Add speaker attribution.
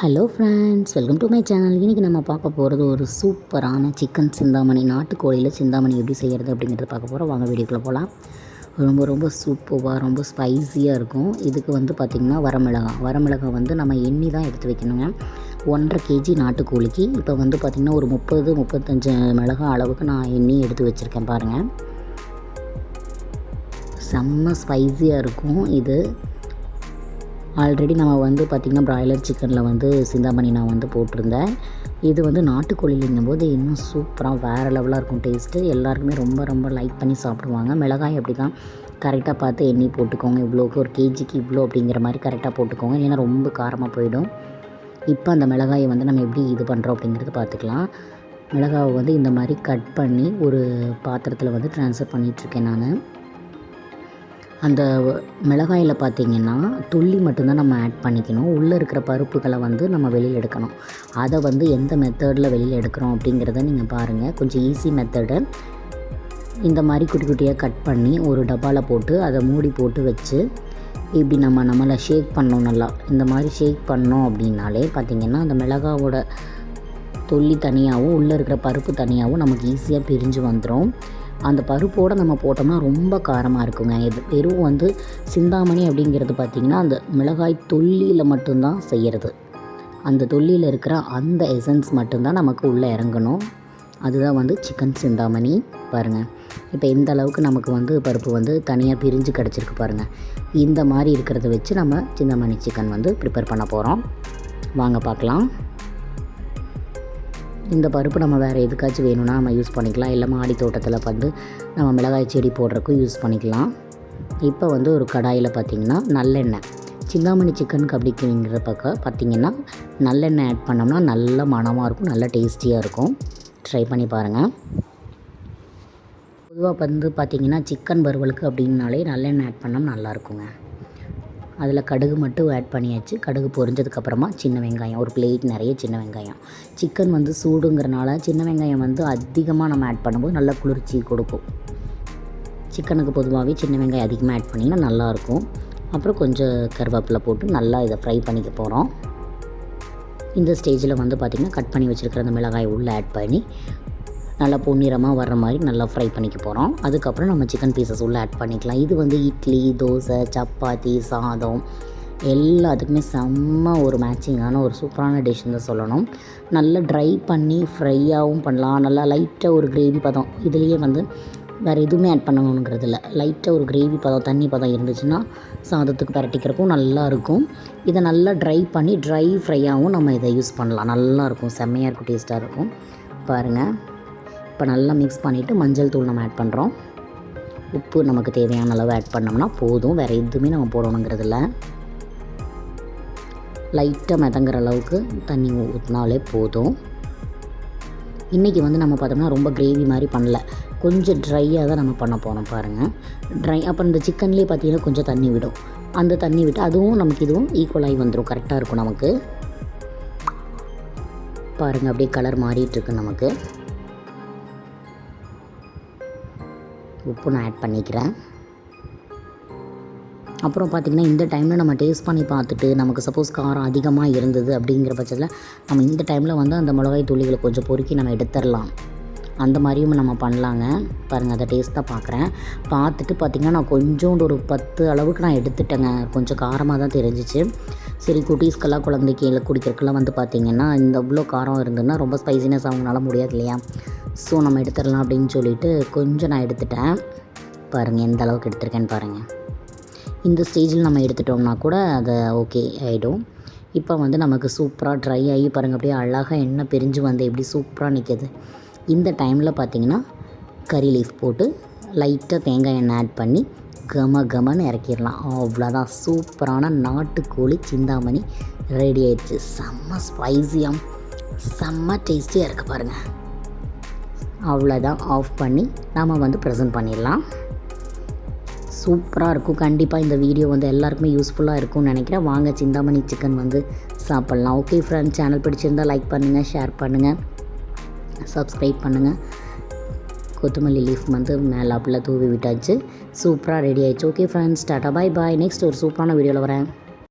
Speaker 1: Hello friends, welcome to my channel. இன்றைக்கி நம்ம பார்க்க போகிறது ஒரு சூப்பரான சிக்கன் சிந்தாமணி. நாட்டுக்கோழியில் சிந்தாமணி எப்படி செய்கிறது அப்படிங்கிறத பார்க்க போகிறோம். வாங்க வீடியோக்குள்ளே போகலாம். ரொம்ப சூப்பராக ரொம்ப ஸ்பைஸியாக இருக்கும். இதுக்கு வந்து பார்த்திங்கன்னா வரமிளகாய் வந்து நம்ம எண்ணி தான் எடுத்து வைக்கணுங்க. 1.5 kg நாட்டுக்கோழிக்கு இப்போ வந்து பார்த்திங்கன்னா ஒரு 30-35 மிளகாய் அளவுக்கு நான் எண்ணி எடுத்து வச்சுருக்கேன் பாருங்கள். செம்ம ஸ்பைஸியாக இருக்கும் இது. ஆல்ரெடி நம்ம வந்து பார்த்திங்கன்னா பிராய்லர் சிக்கனில் வந்து சிந்தாமணி நான் வந்து போட்டிருந்தேன். இது வந்து நாட்டுக்கோழிங்கும்போது இன்னும் சூப்பராக வேறு லெவலாக இருக்கும் டேஸ்ட்டு. எல்லாருக்குமே ரொம்ப லைக் பண்ணி சாப்பிடுவாங்க. மிளகாய் அப்படி தான் கரெக்டாக பார்த்து எண்ணி போட்டுக்கோங்க. இவ்வளோக்கு ஒரு கேஜிக்கு இவ்வளோ அப்படிங்கிற மாதிரி கரெக்டாக போட்டுக்கோங்க, இல்லைன்னா ரொம்ப காரமாக போயிடும். இப்போ அந்த மிளகாயை வந்து நம்ம எப்படி இது பண்ணுறோம் அப்படிங்கிறது பார்த்துக்கலாம். மிளகாவை வந்து இந்த மாதிரி கட் பண்ணி ஒரு பாத்திரத்தில் வந்து ட்ரான்ஸ்ஃபர் பண்ணிகிட்ருக்கேன் நான். அந்த மிளகாயில் பார்த்திங்கன்னா துள்ளி மட்டும்தான் நம்ம ஆட் பண்ணிக்கணும். உள்ளே இருக்கிற பருப்புகளை வந்து நம்ம வெளியில் எடுக்கணும். அதை வந்து எந்த மெத்தடில் வெளியில் எடுக்கிறோம் அப்படிங்கிறத நீங்கள் பாருங்கள். கொஞ்சம் ஈஸி மெத்தடு. இந்த மாதிரி குட்டி குட்டியாக கட் பண்ணி ஒரு டப்பாவில் போட்டு அதை மூடி போட்டு வச்சு இப்படி நம்மளை ஷேக் பண்ணோம். நல்லா இந்த மாதிரி ஷேக் பண்ணோம் அப்படின்னாலே பார்த்திங்கன்னா அந்த மிளகாவோட துள்ளி தனியாகவும் உள்ளே இருக்கிற பருப்பு தனியாகவும் நமக்கு ஈஸியாக பிரிஞ்சு வந்துடும். அந்த பருப்போடு நம்ம போட்டோம்னா ரொம்ப காரமாக இருக்குங்க. இது வெறும் வந்து சிந்தாமணி அப்படிங்கிறது பார்த்திங்கன்னா அந்த மிளகாய் தொல்லியில் மட்டும்தான் செய்கிறது. அந்த தொல்லியில் இருக்கிற அந்த எசன்ஸ் மட்டும்தான் நமக்கு உள்ளே இறங்கணும். அதுதான் வந்து சிக்கன் சிந்தாமணி. பாருங்கள், இப்போ இந்த அளவுக்கு நமக்கு வந்து பருப்பு வந்து தனியாக பிரிஞ்சு கிடச்சிருக்கு பாருங்கள். இந்த மாதிரி இருக்கிறத வச்சு நம்ம சிந்தாமணி சிக்கன் வந்து ப்ரிப்பேர் பண்ண போகிறோம். வாங்க பார்க்கலாம். இந்த பருப்பு நம்ம வேறு எதுக்காச்சும் வேணும்னா நம்ம யூஸ் பண்ணிக்கலாம். இல்லை மாடி தோட்டத்தில் வந்து நம்ம மிளகாய் செடி போடுறதுக்கும் யூஸ் பண்ணிக்கலாம். இப்போ வந்து ஒரு கடாயில் பார்த்திங்கன்னா நல்லெண்ணெய், சிந்தாமணி சிக்கனுக்கு அப்படிங்கிற பக்கம் பார்த்திங்கன்னா நல்லெண்ணெய் ஆட் பண்ணோம்னா நல்ல மணமாக இருக்கும், நல்ல டேஸ்டியாக இருக்கும். ட்ரை பண்ணி பாருங்கள். பொதுவாக வந்து பார்த்திங்கன்னா சிக்கன் வறுவலுக்கு அப்படின்னாலே நல்லெண்ணெய் ஆட் பண்ணோம்னா நல்லாயிருக்குங்க. அதில் கடுகு மட்டும் ஆட் பண்ணியாச்சு. கடுகு பொரிஞ்சதுக்கப்புறமா சின்ன வெங்காயம், ஒரு பிளேட் நிறைய சின்ன வெங்காயம். சிக்கன் வந்து சூடுங்கிறனால சின்ன வெங்காயம் வந்து அதிகமாக நம்ம ஆட் பண்ணும்போது நல்லா குளிர்ச்சி கொடுக்கும். சிக்கனுக்கு பொதுவாகவே சின்ன வெங்காயம் அதிகமாக ஆட் பண்ணிங்கன்னா நல்லாயிருக்கும். அப்புறம் கொஞ்சம் கருவேப்பிலை போட்டு நல்லா இதை ஃப்ரை பண்ணிக்க போகிறோம். இந்த ஸ்டேஜில் வந்து பார்த்திங்கன்னா கட் பண்ணி வச்சுருக்கிற அந்த மிளகாய் உள்ளே ஆட் பண்ணி நல்லா பொன்னிறமாக வர்ற மாதிரி நல்லா ஃப்ரை பண்ணிக்க போகிறோம். அதுக்கப்புறம் நம்ம சிக்கன் பீசஸ் உள்ளே ஆட் பண்ணிக்கலாம். இது வந்து இட்லி, தோசை, சப்பாத்தி, சாதம் எல்லாத்துக்குமே செம்ம ஒரு மேட்சிங்கான ஒரு சூப்பரான டிஷ்ஷுன்னு தான் சொல்லணும். நல்லா ட்ரை பண்ணி ஃப்ரையாகவும் பண்ணலாம். நல்லா லைட்டாக ஒரு கிரேவி பதம், இதுலேயே வந்து வேறு எதுவுமே ஆட் பண்ணணுங்கிறது இல்லை. லைட்டாக ஒரு கிரேவி பதம், தண்ணி பதம் இருந்துச்சுன்னா சாதத்துக்கு பரட்டிக்கிறக்கும் நல்லாயிருக்கும். இதை நல்லா ட்ரை பண்ணி ட்ரை ஃப்ரையாகவும் நம்ம இதை யூஸ் பண்ணலாம். நல்லாயிருக்கும், செம்மையாக இருக்கும், டேஸ்ட்டாக இருக்கும். பாருங்கள், இப்போ நல்லா மிக்ஸ் பண்ணிவிட்டு மஞ்சள் தூள் நம்ம ஆட் பண்ணுறோம். உப்பு நமக்கு தேவையான அளவு ஆட் பண்ணோம்னா போதும். வேறு எதுவுமே நம்ம போடணுங்கிறதில்ல. லைட்டாக மிதங்குற அளவுக்கு தண்ணி ஊற்றினாலே போதும். இன்றைக்கி வந்து நம்ம பார்த்தோம்னா ரொம்ப கிரேவி மாதிரி பண்ணல, கொஞ்சம் ட்ரையாக தான் நம்ம பண்ண போகிறோம். பாருங்கள், ட்ரை. அப்போ இந்த சிக்கன்லேயே பார்த்திங்கன்னா கொஞ்சம் தண்ணி விடும். அந்த தண்ணி விட்டு அதுவும் நமக்கு இதுவும் ஈக்குவலாகி வந்துடும், கரெக்டாக இருக்கும் நமக்கு. பாருங்கள், அப்படியே கலர் மாறிட்டுருக்கு நமக்கு. உப்பு நான் ஆட் பண்ணிக்கிறேன். அப்புறம் பார்த்திங்கன்னா இந்த டைமில் நம்ம டேஸ்ட் பண்ணி பார்த்துட்டு நமக்கு சப்போஸ் காரம் அதிகமாக இருந்தது அப்படிங்கிற பட்சத்தில் நம்ம இந்த டைமில் வந்து அந்த மிளகாய் துளிகளை கொஞ்சம் பொறுக்கி நம்ம எடுத்துடலாம். அந்த மாதிரியும் நம்ம பண்ணலாங்க. பாருங்கள், அதை டேஸ்ட்டாக பார்க்குறேன். பார்த்துட்டு பார்த்திங்கன்னா நான் கொஞ்சோண்டு ஒரு 10 அளவுக்கு நான் எடுத்துட்டேங்க. கொஞ்சம் காரமாக தான் தெரிஞ்சிச்சு. சரி, குட்டீஸ்க்கெல்லாம் குழந்தைக்கு இல்லை குடிக்கிறதுக்கெல்லாம் வந்து பார்த்திங்கன்னா இந்த இவ்வளோ காரம் இருந்ததுன்னா ரொம்ப ஸ்பைசினஸ் அவங்களால முடியாது இல்லையா. ஸோ நம்ம எடுத்துடலாம் அப்படின்னு சொல்லிவிட்டு கொஞ்சம் நான் எடுத்துட்டேன். பாருங்கள் எந்த அளவுக்கு எடுத்துருக்கேன்னு பாருங்கள். இந்த ஸ்டேஜில் நம்ம எடுத்துட்டோம்னா கூட அதை ஓகே ஆகிடும். இப்போ வந்து நமக்கு சூப்பராக ட்ரை ஆகி பாருங்கள், அப்படியே அழகாக எண்ணெய் பிரிஞ்சு வந்து எப்படி சூப்பராக நிற்கிது. இந்த டைமில் பார்த்திங்கன்னா கறி லீஃப் போட்டு லைட்டாக தேங்காய் எண்ணெய் ஆட் பண்ணி கமன்னு இறக்கிடலாம். அவ்வளோதான், சூப்பரான நாட்டுக்கோழி சிந்தாமணி ரெடி ஆயிடுச்சு. செம்ம ஸ்பைஸியாக செம்ம டேஸ்டியாக இருக்குது பாருங்கள். அவ்வளோதான், ஆஃப் பண்ணி நாம் வந்து ப்ரெசென்ட் பண்ணிடலாம். சூப்பராக இருக்கும். கண்டிப்பாக இந்த வீடியோ வந்து எல்லாருக்குமே யூஸ்ஃபுல்லாக இருக்கும்னு நினைக்கிறேன். வாங்க சிந்தாமணி சிக்கன் வந்து சாப்பிட்லாம். ஓகே ஃப்ரெண்ட்ஸ், சேனல் பிடிச்சிருந்தால் லைக் பண்ணுங்கள், ஷேர் பண்ணுங்கள், சப்ஸ்கிரைப் பண்ணுங்கள். கொத்தமல்லி லீஃப் வந்து மேலே அப்படிலாம் தூவி விட்டாச்சு. சூப்பராக ரெடி ஆகிடுச்சு. ஓகே ஃப்ரெண்ட்ஸ், டாட்டா, பாய். நெக்ஸ்ட் ஒரு சூப்பரான வீடியோவில் வரேன்.